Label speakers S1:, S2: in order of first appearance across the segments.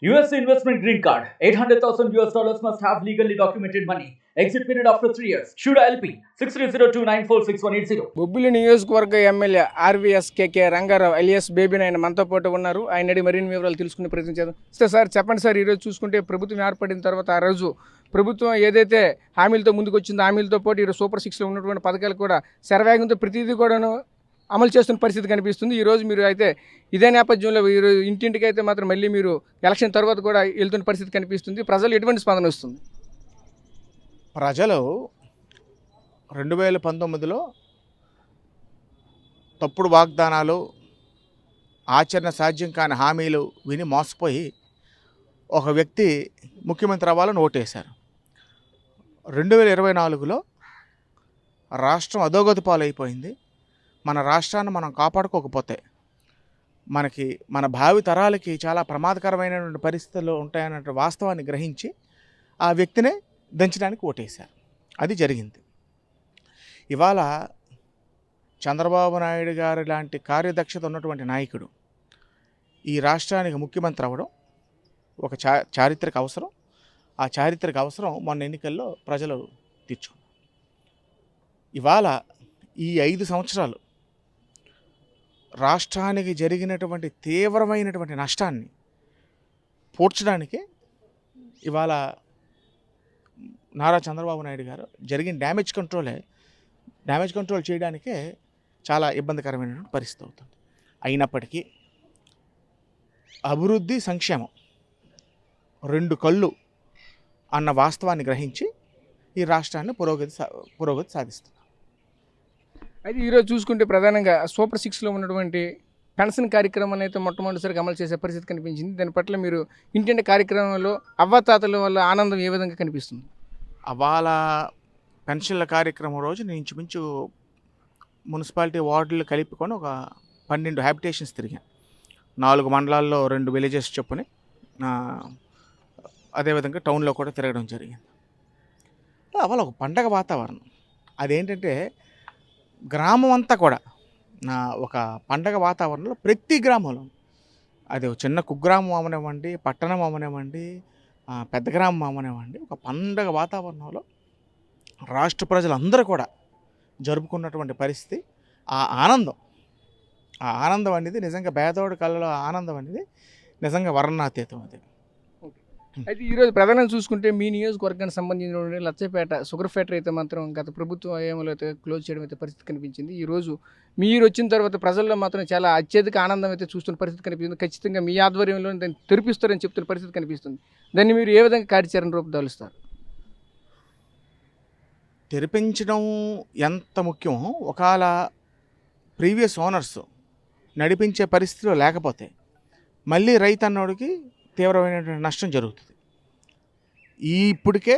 S1: US investment green card. $800,000 must have legally documented money. Exit period after 3 years. Shuda LP 6302946180.
S2: Bobbili నియోజకవర్గ MLA RVSKK Rangarao alias బేబీని ఆయన మనతో పాటు ఉన్నారు. ఆయన అడిగి మరిన్ని వివరాలు తెలుసుకునే ప్రయత్నం చేద్దాం. సార్ చెప్పండి సార్, ఈరోజు చూసుకుంటే ప్రభుత్వం ఏర్పడిన తర్వాత ఆ రోజు ప్రభుత్వం ఏదైతే హామీలతో ముందుకు వచ్చిందో హామీలతో పాటు ఈరోజు సూపర్ 6లో ఉన్నటువంటి పథకాలు కూడా శరవేగంతో ప్రతిదీ కూడాను అమలు చేస్తున్న పరిస్థితి కనిపిస్తుంది. ఈరోజు మీరు అయితే ఇదే నేపథ్యంలో ఈరోజు ఇంటింటికి అయితే మాత్రం మళ్ళీ మీరు ఎలక్షన్ తర్వాత కూడా వెళ్తున్న పరిస్థితి కనిపిస్తుంది. ప్రజలు ఎటువంటి స్పందన వస్తుంది?
S3: ప్రజలు 2019లో తప్పుడు వాగ్దానాలు, ఆచరణ సాధ్యం కాని హామీలు విని మోసపోయి ఒక వ్యక్తి ముఖ్యమంత్రి అవ్వాలని ఓటేశారు. 2024లో రాష్ట్రం అధోగతి పాలైపోయింది. మన రాష్ట్రాన్ని మనం కాపాడుకోకపోతే మన భావి తరాలకి చాలా ప్రమాదకరమైనటువంటి పరిస్థితులు ఉంటాయన్న వాస్తవాన్ని గ్రహించి ఆ వ్యక్తినే దంచడానికి ఓటేశారు. అది జరిగింది. ఇవాళ చంద్రబాబు నాయుడు గారు లాంటి కార్యదక్షత ఉన్నటువంటి నాయకుడు ఈ రాష్ట్రానికి ముఖ్యమంత్రి అవ్వడం ఒక చారిత్రక అవసరం. ఆ చారిత్రక అవసరం మొన్న ఎన్నికల్లో ప్రజలు తీర్చుకున్నారు. ఇవాళ ఈ 5 సంవత్సరాలు రాష్ట్రానికి జరిగినటువంటి తీవ్రమైనటువంటి నష్టాన్ని పూడ్చడానికి ఇవాళ నారా చంద్రబాబు నాయుడు గారు జరిగిన డ్యామేజ్ కంట్రోల్ చేయడానికే చాలా ఇబ్బందికరమైనటువంటి పరిస్థితి అవుతుంది. అయినప్పటికీ అభివృద్ధి, సంక్షేమం 2 కళ్ళు అన్న వాస్తవాన్ని గ్రహించి ఈ రాష్ట్రాన్ని పురోగతి సాధిస్తుంది.
S2: అయితే ఈరోజు చూసుకుంటే ప్రధానంగా సూపర్ 6లో ఉన్నటువంటి పెన్షన్ కార్యక్రమాన్ని అయితే మొట్టమొదటిసారిగా అమలు చేసే పరిస్థితి కనిపించింది. దాని పట్ల మీరు ఇంటింటి కార్యక్రమంలో అవ్వాతాతల వల్ల ఆనందం ఏ విధంగా కనిపిస్తుంది?
S3: అవాళ పెన్షన్ల కార్యక్రమం రోజు నేను ఇంచుమించు మున్సిపాలిటీ వార్డులు కలుపుకొని ఒక 12 హ్యాబిటేషన్స్ తిరిగాను. 4 మండలాల్లో 2 విలేజెస్ చొప్పుని, అదేవిధంగా టౌన్లో కూడా తిరగడం జరిగింది. అవాళ ఒక పండగ వాతావరణం. అదేంటంటే గ్రామం అంతా కూడా ఒక పండగ వాతావరణంలో ప్రతి గ్రామంలో, అది చిన్న కుగ్రామం అవనివ్వండి, పట్టణం అవనివ్వండి, పెద్ద గ్రామం అవనివ్వండి, ఒక పండగ వాతావరణంలో రాష్ట్ర ప్రజలందరూ కూడా జరుపుకున్నటువంటి పరిస్థితి. ఆ ఆనందం అనేది నిజంగా పేదవాడి కళ్ళలో ఆనందం అనేది నిజంగా వర్ణనాతీతం. అది
S2: అయితే ఈరోజు ప్రధానంగా చూసుకుంటే మీ నియోజకవర్గానికి సంబంధించిన లచ్చపేట షుగర్ ఫ్యాక్టరీ అయితే మాత్రం గత ప్రభుత్వం హయాంలో అయితే క్లోజ్ చేయడం అయితే పరిస్థితి కనిపించింది. ఈరోజు మీరు వచ్చిన తర్వాత ప్రజల్లో మాత్రం చాలా అత్యధిక ఆనందం అయితే చూస్తున్న పరిస్థితి కనిపిస్తుంది. ఖచ్చితంగా మీ ఆధ్వర్యంలో దాన్ని తెరిపిస్తారని చెప్తున్న పరిస్థితి కనిపిస్తుంది. దాన్ని మీరు ఏ విధంగా కార్యాచరణ రూపొందిస్తారు?
S3: తెరిపించడం ఎంత ముఖ్యమో, ఒకవేళ ప్రీవియస్ ఓనర్స్ నడిపించే పరిస్థితిలో లేకపోతే మళ్ళీ రైతు అన్నోడికి తీవ్రమైనటువంటి నష్టం జరుగుతుంది. ఇప్పటికే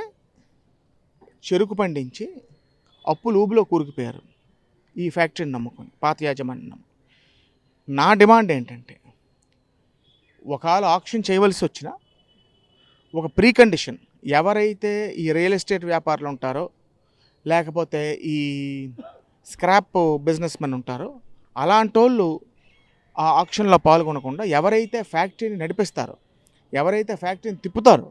S3: చెరుకు పండించి అప్పులు ఊబిలో కూరుకుపోయారు ఈ ఫ్యాక్టరీని నమ్ముకొని, పాత యాజమాన్యం నమ్ముకొని. నా డిమాండ్ ఏంటంటే, ఒకవేళ ఆక్షన్ చేయవలసి వచ్చినా ఒక ప్రీ కండిషన్, ఎవరైతే ఈ రియల్ ఎస్టేట్ వ్యాపారులు ఉంటారో, లేకపోతే ఈ స్క్రాప్ బిజినెస్ మెన్ ఉంటారో, అలాంటి వాళ్ళు ఆ ఆక్షన్లో పాల్గొనకుండా ఎవరైతే ఫ్యాక్టరీని నడిపిస్తారో, ఎవరైతే ఫ్యాక్టరీని తిప్పుతారో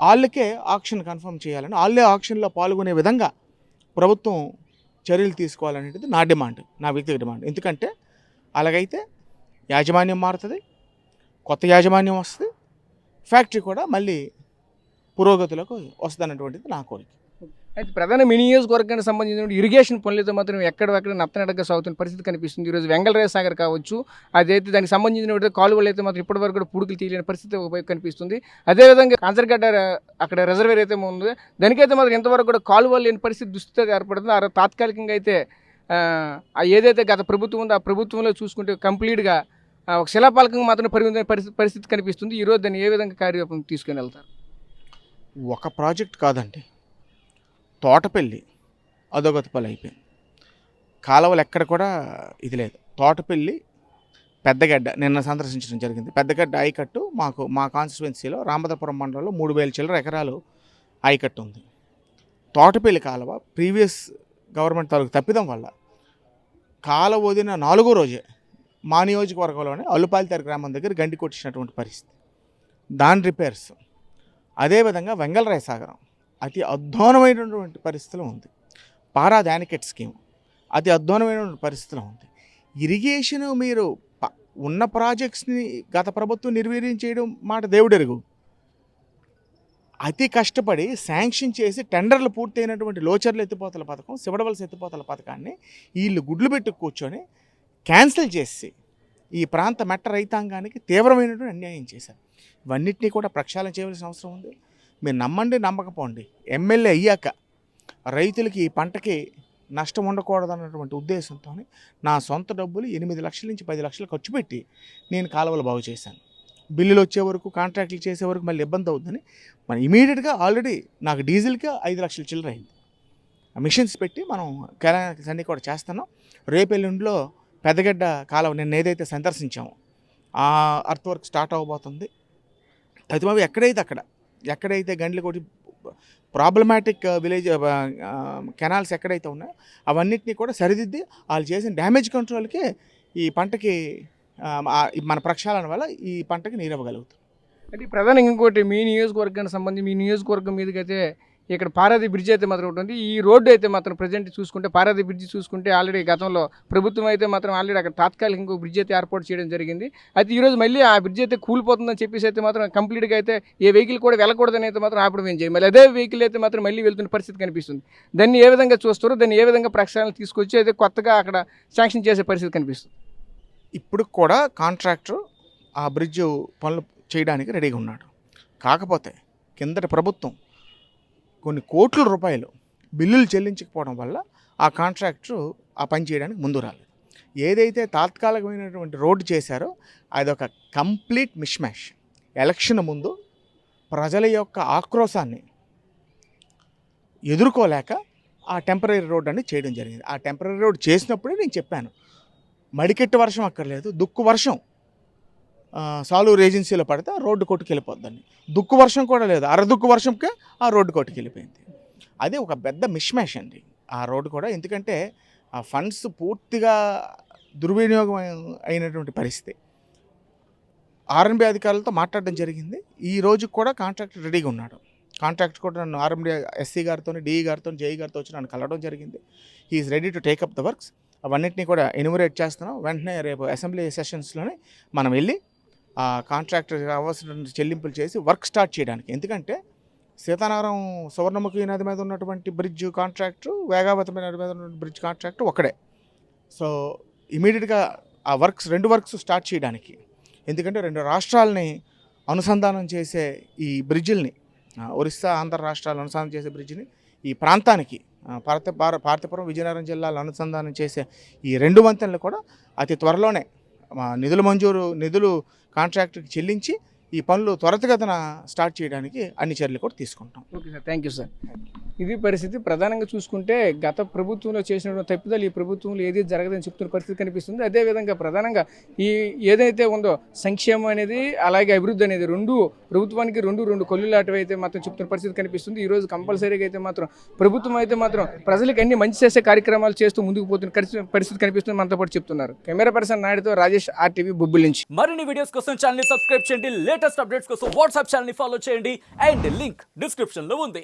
S3: వాళ్ళకే ఆక్షన్ కన్ఫర్మ్ చేయాలని, వాళ్ళే ఆక్షన్లో పాల్గొనే విధంగా ప్రభుత్వం చర్యలు తీసుకోవాలనేది నా డిమాండ్, నా వ్యక్తిగత డిమాండ్. ఎందుకంటే అలాగైతే యాజమాన్యం మారుతుంది, కొత్త యాజమాన్యం వస్తుంది, ఫ్యాక్టరీ కూడా మళ్ళీ పురోగతిలోకి వస్తుంది అన్నటువంటిది నా కోరిక.
S2: అయితే ప్రధాన మీ నియోజకవర్గానికి సంబంధించిన ఇరిగేషన్ పనులతో మాత్రం ఎక్కడెక్కడ నత్తనడగా సాగుతున్న పరిస్థితి కనిపిస్తుంది. ఈరోజు వెంగళరాయ సాగర్ కావచ్చు, అదైతే దానికి సంబంధించిన కాలువలు అయితే మాత్రం ఇప్పటివరకు కూడా పూడుకులు తీయలేని పరిస్థితి ఒకవైపు కనిపిస్తుంది. అదేవిధంగా కాంచర్గడ్డ అక్కడ రిజర్వేర్ అయితే ఉంది, దానికైతే మాత్రం ఇంతవరకు కూడా కాలువలు లేని పరిస్థితి దుస్థితి ఏర్పడుతుంది. ఆ తాత్కాలికంగా అయితే ఏదైతే గత ప్రభుత్వం ఉందో ఆ ప్రభుత్వంలో చూసుకుంటే కంప్లీట్గా ఒక శిలాపాలకంగా మాత్రం పరిమితమైన పరిస్థితి కనిపిస్తుంది. ఈరోజు దాన్ని ఏ విధంగా కార్యరూపం తీసుకొని వెళ్తారు?
S3: ఒక ప్రాజెక్ట్ కాదండి, తోటపల్లి అధోగతి పాలు అయిపోయింది. కాలువలు ఎక్కడ కూడా ఇది లేదు. తోటపల్లి, పెద్దగడ్డ నిన్న సందర్శించడం జరిగింది. పెద్దగడ్డ ఆయకట్టు మా కాన్స్టిట్యువెన్సీలో రామదాపురం మండలంలో 3000 చిల్లర ఎకరాలు ఆయకట్టు ఉంది. తోటపల్లి కాలువ ప్రీవియస్ గవర్నమెంట్ తాలూకు తప్పిదం వల్ల కాలువ వదిన 4వ రోజే మా నియోజకవర్గంలోనే అల్లుపాలితారు గ్రామం దగ్గర గండి కొట్టించినటువంటి పరిస్థితి. దాని రిపేర్స్, అదేవిధంగా వెంగళరాయ సాగరం అతి అధ్వానమైనటువంటి పరిస్థితిలో ఉంది. పారా దానికెట్ స్కీమ్ అతి అధ్వానమైనటువంటి పరిస్థితిలో ఉంది. ఇరిగేషన్ మీరు ఉన్న ప్రాజెక్ట్స్ని గత ప్రభుత్వం నిర్వీర్యం చేయడం మాట దేవుడెరుగు. అతి కష్టపడి శాంక్షన్ చేసి టెండర్లు పూర్తయినటువంటి లోచర్ల ఎత్తిపోతల పథకం, శివడవలస ఎత్తిపోతల పథకాన్ని వీళ్ళు గుడ్లు పెట్టి కూర్చొని క్యాన్సిల్ చేసి ఈ ప్రాంత మెట్ట రైతాంగానికి తీవ్రమైనటువంటి అన్యాయం చేశారు. ఇవన్నిటినీ కూడా ప్రక్షాళన చేయవలసిన అవసరం ఉంది. మీరు నమ్మండి నమ్మకపోండి, ఎమ్మెల్యే అయ్యాక రైతులకి ఈ పంటకి నష్టం ఉండకూడదన్నటువంటి ఉద్దేశంతో నా సొంత డబ్బులు 8 లక్షల నుంచి 10 లక్షలు ఖర్చు పెట్టి నేను కాలువలు బాగు చేశాను. బిల్లులు వచ్చే వరకు, కాంట్రాక్టులు చేసే వరకు మళ్ళీ ఇబ్బంది అవుతుందని మనం ఇమీడియట్గా ఆల్రెడీ నాకు డీజిల్కి 5 లక్షల చిల్లర అయింది. మిషన్స్ పెట్టి మనం కెనాల్స్ అన్నీ కూడా చేస్తున్నాం. రేపెల్లుండిలో పెద్దగడ్డ కాలువ నిన్న ఏదైతే సందర్శించామో ఆ అర్త్ వర్క్ స్టార్ట్ అవ్వబోతుంది. తదిమావి ఎక్కడైతే గండ్లు కొట్టి ప్రాబ్లమాటిక్ విలేజ్ కెనాల్స్ ఎక్కడైతే ఉన్నాయో అవన్నిటినీ కూడా సరిదిద్ది వాళ్ళు చేసిన డ్యామేజ్ కంట్రోల్కే ఈ పంటకి మన ప్రక్షాళన వల్ల ఈ పంటకి నీరు ఇవ్వగలుగుతాం.
S2: అంటే ప్రధానంగా ఇంకోటి, మీ నియోజకవర్గానికి సంబంధించి మీ నియోజకవర్గం మీదకైతే ఇక్కడ పారాది బ్రిడ్జ్ అయితే మాత్రం ఉంటుంది. ఈ రోడ్డు అయితే మాత్రం ప్రజెంట్ చూసుకుంటే పారాది బ్రిడ్జ్ చూసుకుంటే ఆల్రెడీ గతంలో ప్రభుత్వం అయితే మాత్రం ఆల్రెడీ అక్కడ తాత్కాలిక ఇంకో బ్రిడ్జ్ అయితే ఏర్పాటు చేయడం జరిగింది. అయితే ఈరోజు మళ్ళీ ఆ బ్రిడ్జ్ అయితే కూలిపోతుందని చెప్పేసి అయితే మాత్రం కంప్లీట్గా అయితే ఏ వెహికల్ కూడా వెళ్ళకూడదని అయితే మాత్రం ఆపడం ఏం చేయాలి. మళ్ళీ అదే వెహికల్ అయితే మాత్రం మళ్ళీ వెళ్తున్న పరిస్థితి కనిపిస్తుంది. దాన్ని ఏ విధంగా చూస్తారో, దాన్ని ఏ విధంగా ప్రక్షాళన తీసుకొచ్చి అయితే కొత్తగా అక్కడ శాంక్షన్ చేసే పరిస్థితి కనిపిస్తుంది.
S3: ఇప్పుడు కూడా కాంట్రాక్టర్ ఆ బ్రిడ్జ్ పనులు చేయడానికి రెడీగా ఉన్నాడు. కాకపోతే కిందటి ప్రభుత్వం కొన్ని కోట్ల రూపాయలు బిల్లులు చెల్లించకపోవడం వల్ల ఆ కాంట్రాక్టర్ ఆ పని చేయడానికి ముందు రాలేదు. ఏదైతే తాత్కాలికమైనటువంటి రోడ్డు చేశారో అదొక కంప్లీట్ మిష్మాష్. ఎలక్షన్ ముందు ప్రజల యొక్క ఆక్రోశాన్ని ఎదుర్కోలేక ఆ టెంపరీ రోడ్ అని చేయడం జరిగింది. ఆ టెంపరీ రోడ్ చేసినప్పుడే నేను చెప్పాను, మడికెట్టు వర్షం అక్కర్లేదు, దుక్కు వర్షం సాలూరు ఏజెన్సీలో పడితే ఆ రోడ్డు కొట్టుకెళ్ళిపోద్దండి. దుక్కు వర్షం కూడా లేదు, అరదుక్కు వర్షంకే ఆ రోడ్డు కొట్టుకెళ్ళిపోయింది. అది ఒక పెద్ద మిష్మాష్ అండి ఆ రోడ్డు కూడా. ఎందుకంటే ఆ ఫండ్స్ పూర్తిగా దుర్వినియోగం అయినటువంటి పరిస్థితి. ఆర్ఎన్బి అధికారులతో మాట్లాడడం జరిగింది. ఈ రోజు కూడా కాంట్రాక్టర్ రెడీగా ఉన్నాడు. కాంట్రాక్టర్ కూడా నన్ను ఆర్ఎన్బి ఎస్సీ గారితో, డిఈ గారితో, జేఈ గారితో వచ్చి నన్ను కలవడం జరిగింది. He's ready to take up the works. అవన్నిటినీ కూడా ఎన్యూమరేట్ చేస్తున్నాం. వెంటనే రేపు అసెంబ్లీ సెషన్స్లోనే మనం వెళ్ళి ఆ కాంట్రాక్టర్ కావాల్సిన చెల్లింపులు చేసి వర్క్ స్టార్ట్ చేయడానికి. ఎందుకంటే సీతానగరం సువర్ణముఖి నది మీద ఉన్నటువంటి బ్రిడ్జ్ కాంట్రాక్టర్, వేగావతి నది మీద ఉన్న బ్రిడ్జ్ కాంట్రాక్టర్ ఒకడే. సో ఇమీడియట్గా ఆ రెండు వర్క్స్ స్టార్ట్ చేయడానికి, ఎందుకంటే 2 రాష్ట్రాలని అనుసంధానం చేసే ఈ బ్రిడ్జిల్ని, ఒరిస్సా ఆంధ్ర రాష్ట్రాలు అనుసంధానం చేసే బ్రిడ్జిని ఈ ప్రాంతానికి పార్తీపురం విజయనగరం జిల్లాలో అనుసంధానం చేసే ఈ 2 వంతెనలు కూడా అతి త్వరలోనే నిధులు కాంట్రాక్టర్కి చెల్లించి ఈ పనులు త్వరితగతిన స్టార్ట్ చేయడానికి అన్ని చర్యలు కూడా తీసుకుంటాం.
S2: Okay sir, thank you sir. ఇది పరిస్థితి. ప్రధానంగా చూసుకుంటే గత ప్రభుత్వంలో చేసినటువంటి తప్పిదాలు ఈ ప్రభుత్వంలో ఏది జరగదని చెప్తున్న పరిస్థితి కనిపిస్తుంది. అదేవిధంగా ప్రధానంగా ఈ ఏదైతే ఉందో సంక్షేమం అనేది అలాగే అభివృద్ధి అనేది రెండు ప్రభుత్వానికి రెండు కొల్లులాటవి అయితే మాత్రం చెప్తున్న పరిస్థితి కనిపిస్తుంది. ఈరోజు కంపల్సరీగా అయితే మాత్రం ప్రభుత్వం అయితే మాత్రం ప్రజలకు అన్ని మంచి చేసే కార్యక్రమాలు చేస్తూ ముందుకు పోతున్న పరిస్థితి కనిపిస్తుంది. మనతో పాటు చెప్తున్నారు కెమెరా పర్సన్ నాయుడుతో రాజేష్, RTV బొబ్బుల నుంచి.
S1: మరిన్ని వీడియోస్ కోసం ఛానల్ ని సబ్స్క్రైబ్ చేయండి. లేటెస్ట్ అప్డేట్స్ కోసం వాట్సాప్ ఛానల్ ని ఫాలో చేయండి. అండ్ లింక్ డిస్క్రిప్షన్ లో ఉంది.